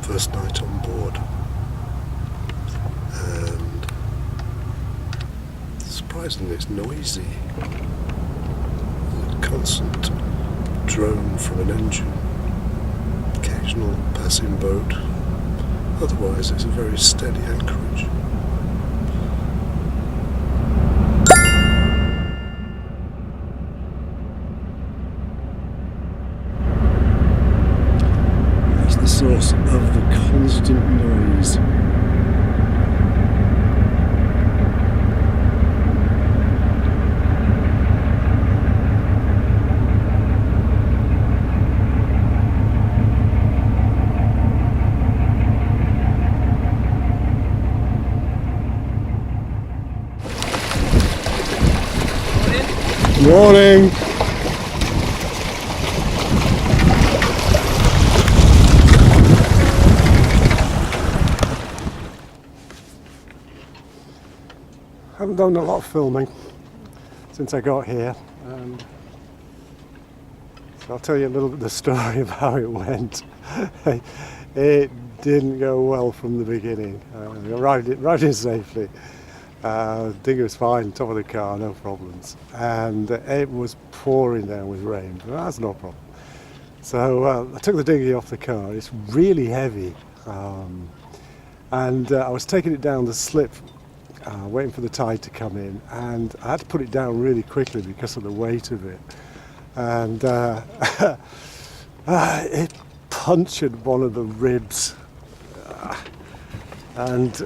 first night on board, and surprisingly it's noisy. There's a constant drone from an engine, occasional passing boat. Otherwise it's a very steady anchorage. That's the source of the constant noise. Morning! Haven't done a lot of filming since I got here, so I'll tell you a little bit of the story of how it went. It didn't go well from the beginning. I arrived in safely. Dinghy was fine, top of the car, no problems. And it was pouring down with rain, but that's no problem. So I took the dinghy off the car. It's really heavy. And I was taking it down the slip, waiting for the tide to come in. And I had to put it down really quickly because of the weight of it. And it punctured one of the ribs. And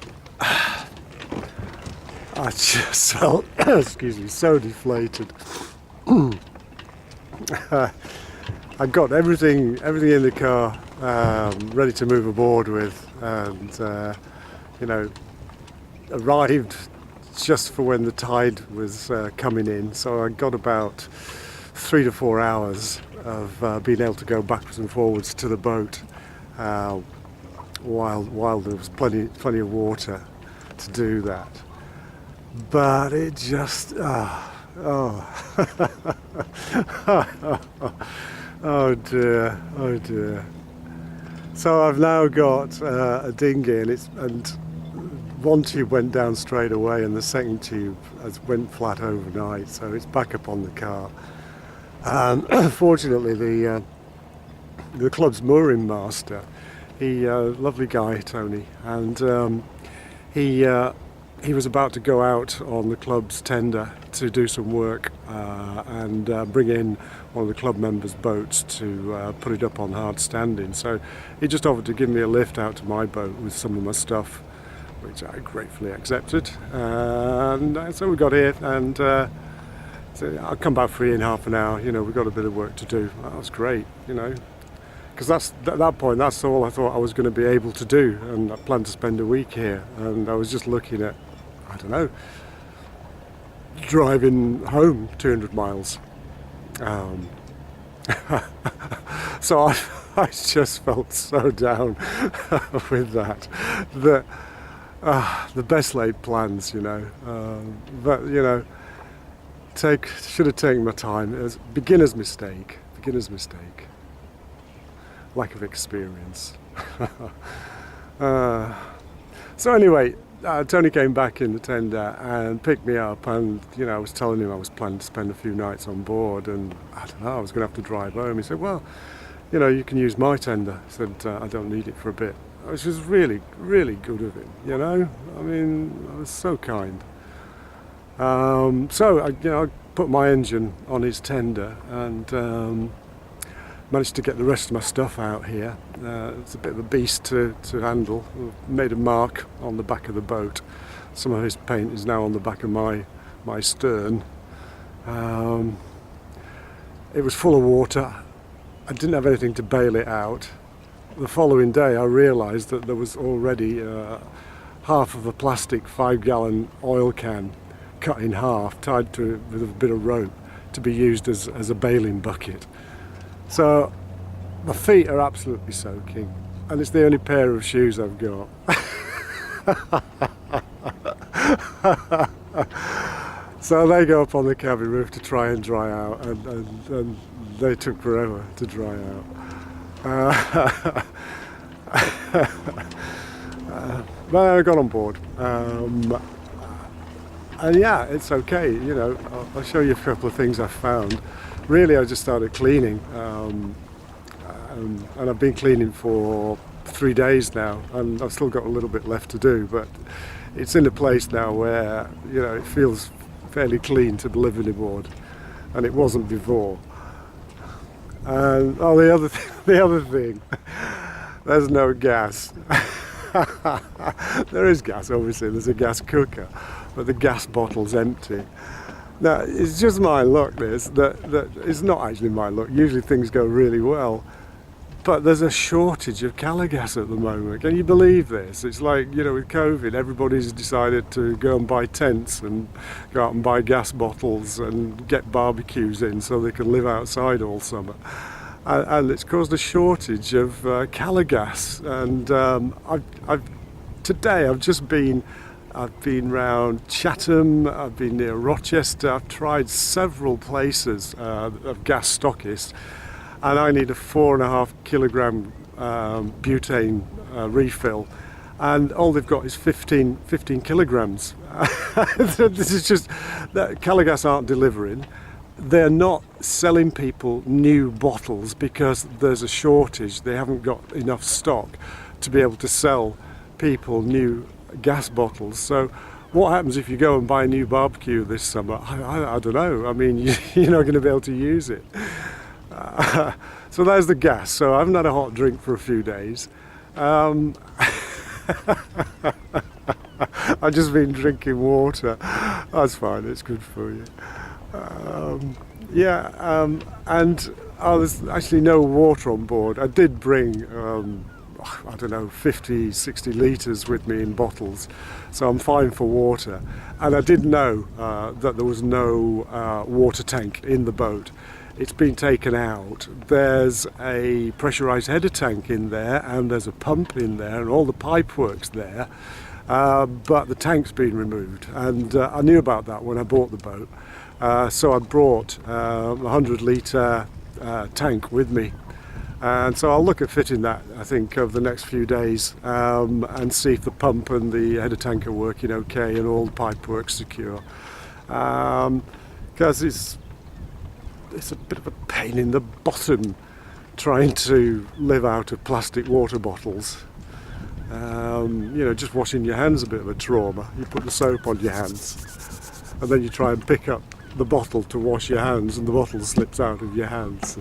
I just felt, excuse me, so deflated. I got everything in the car ready to move aboard with, and arrived just for when the tide was coming in. So I got about 3 to 4 hours of being able to go backwards and forwards to the boat while there was plenty of water to do that. But it just, oh dear. So I've now got a dinghy, and one tube went down straight away, and the second tube went flat overnight. So it's back up on the car. Fortunately, the club's mooring master, lovely guy, Tony, and he was about to go out on the club's tender to do some work and bring in one of the club members' boats to put it up on hard standing. So he just offered to give me a lift out to my boat with some of my stuff, which I gratefully accepted. And so we got here, and so I'll come back free in half an hour. We've got a bit of work to do. That was great, because at that point that's all I thought I was going to be able to do, and I planned to spend a week here. And I was just looking at, I don't know, driving home 200 miles. So I just felt so down with that the best laid plans, but should have taken my time. It was beginner's mistake, lack of experience. So anyway, Tony came back in the tender and picked me up, and I was telling him I was planning to spend a few nights on board, and I don't know, I was going to have to drive home. He said, well, you can use my tender. I said, I don't need it for a bit. Which was really, really good of him, I mean, I was so kind. So I put my engine on his tender, and managed to get the rest of my stuff out here. It's a bit of a beast to handle. I've made a mark on the back of the boat. Some of his paint is now on the back of my stern. It was full of water. I didn't have anything to bail it out. The following day I realised that there was already half of a plastic 5-gallon oil can cut in half, tied to with a bit of rope to be used as a bailing bucket. So my feet are absolutely soaking, and it's the only pair of shoes I've got. So they go up on the cabin roof to try and dry out, and they took forever to dry out. But I got on board. And yeah, it's okay, you know. I'll show you a couple of things I found. Really, I just started cleaning, and I've been cleaning for 3 days now, and I've still got a little bit left to do, but it's in a place now where, you know, it feels fairly clean to be living aboard, and it wasn't before. And oh, the other thing, there's no gas. There is gas, obviously. There's a gas cooker, but the gas bottle's empty. Now, it's just my luck, that it's not actually my luck. Usually things go really well, but there's a shortage of Caligas at the moment. Can you believe this? It's like, you know, with COVID, everybody's decided to go and buy tents and go out and buy gas bottles and get barbecues in so they can live outside all summer. And it's caused a shortage of Caligas. And today I've been round Chatham, I've been near Rochester, I've tried several places of gas stockists, and I need a 4.5 kilogram butane refill, and all they've got is 15 kilograms. This is just that Caligas aren't delivering. They're not selling people new bottles because there's a shortage. They haven't got enough stock to be able to sell people new gas bottles. So what happens if you go and buy a new barbecue this summer? I don't know. I mean, you're not going to be able to use it. So there's the gas. So I haven't had a hot drink for a few days. I've just been drinking water. That's fine, it's good for you. And there's actually no water on board. I did bring I don't know, 50, 60 litres with me in bottles, so I'm fine for water. And I did know that there was no water tank in the boat. It's been taken out. There's a pressurised header tank in there, and there's a pump in there, and all the pipe work's there, but the tank's been removed, and I knew about that when I bought the boat. So I brought a 100 litre tank with me. And so I'll look at fitting that, I think, over the next few days, and see if the pump and the header tank are working okay and all the pipe work's secure. Because it's a bit of a pain in the bottom trying to live out of plastic water bottles. You know, just washing your hands is a bit of a trauma. You put the soap on your hands, and then you try and pick up the bottle to wash your hands, and the bottle slips out of your hands.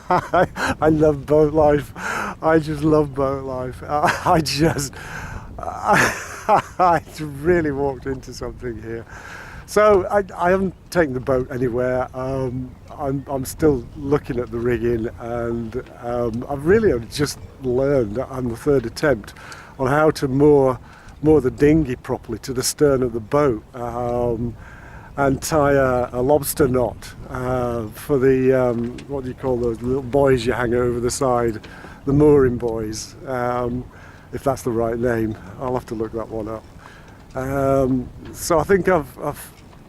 I love boat life. I just love boat life. I really walked into something here. So I haven't taken the boat anywhere. I'm still looking at the rigging, and I've really only just learned on the third attempt on how to moor the dinghy properly to the stern of the boat. And tie a lobster knot for the, what do you call those little buoys you hang over the side, the mooring buoys, if that's the right name. I'll have to look that one up. So I think I've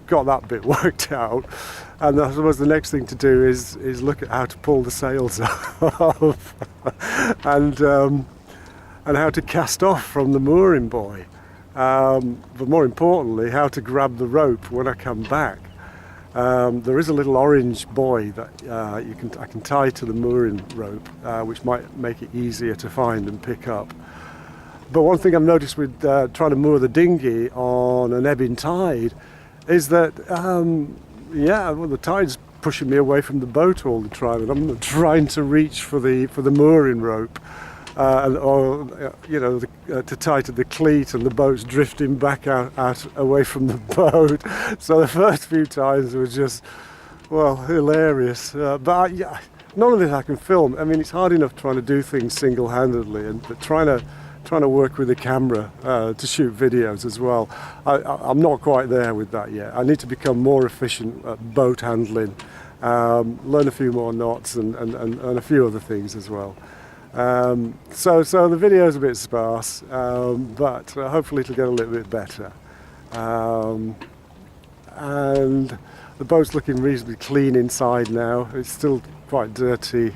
got that bit worked out, and I suppose the next thing to do is look at how to pull the sails off and how to cast off from the mooring buoy. But more importantly, how to grab the rope when I come back. There is a little orange buoy that I can tie to the mooring rope, which might make it easier to find and pick up. But one thing I've noticed with trying to moor the dinghy on an ebbing tide is that, the tide's pushing me away from the boat all the time, and I'm trying to reach for the mooring rope. To tie to the cleat, and the boat's drifting back out away from the boat. So the first few times were just, well, hilarious. But none of this I can film. I mean, it's hard enough trying to do things single-handedly, but trying to work with a camera to shoot videos as well. I'm not quite there with that yet. I need to become more efficient at boat handling, learn a few more knots, and a few other things as well. So the video's a bit sparse, but hopefully it'll get a little bit better. And the boat's looking reasonably clean inside now. It's still quite dirty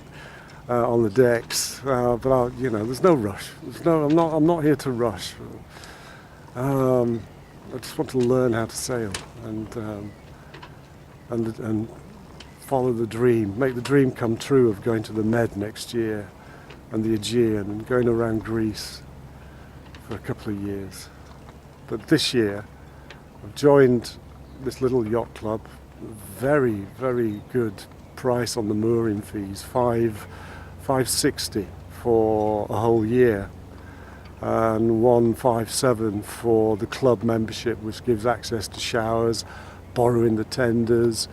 on the decks. But you know, there's no rush. I'm not here to rush. I just want to learn how to sail and follow the dream, make the dream come true of going to the Med next year and the Aegean and going around Greece for a couple of years. But this year I've joined this little yacht club. Very, very good price on the mooring fees, $5.60 for a whole year, and $1.57 for the club membership, which gives access to showers, borrowing the tenders.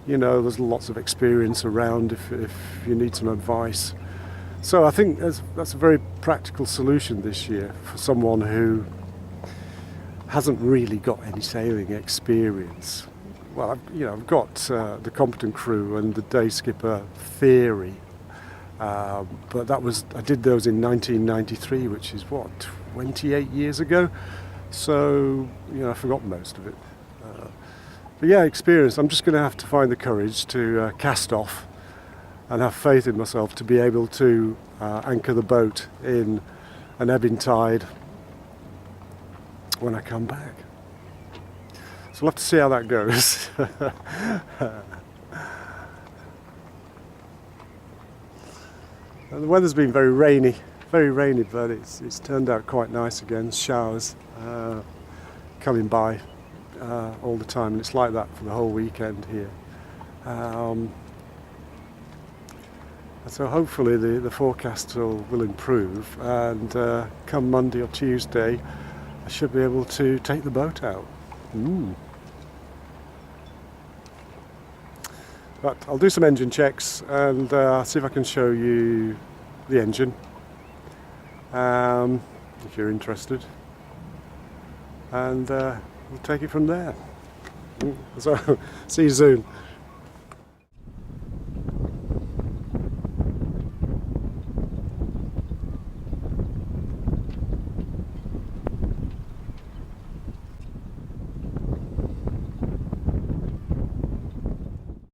You know, there's lots of experience around if you need some advice. So I think that's a very practical solution this year for someone who hasn't really got any sailing experience. Well, I've got the competent crew and the day skipper theory, but I did those in 1993, which is 28 years ago. So I forgot most of it. But yeah, experience. I'm just going to have to find the courage to cast off and have faith in myself to be able to anchor the boat in an ebbing tide when I come back. So we'll have to see how that goes. And the weather's been very rainy, but it's turned out quite nice again. Showers coming by all the time, and it's like that for the whole weekend here. So hopefully the forecast will improve, and come Monday or Tuesday I should be able to take the boat out. But I'll do some engine checks and see if I can show you the engine, if you're interested, and we'll take it from there. So see you soon.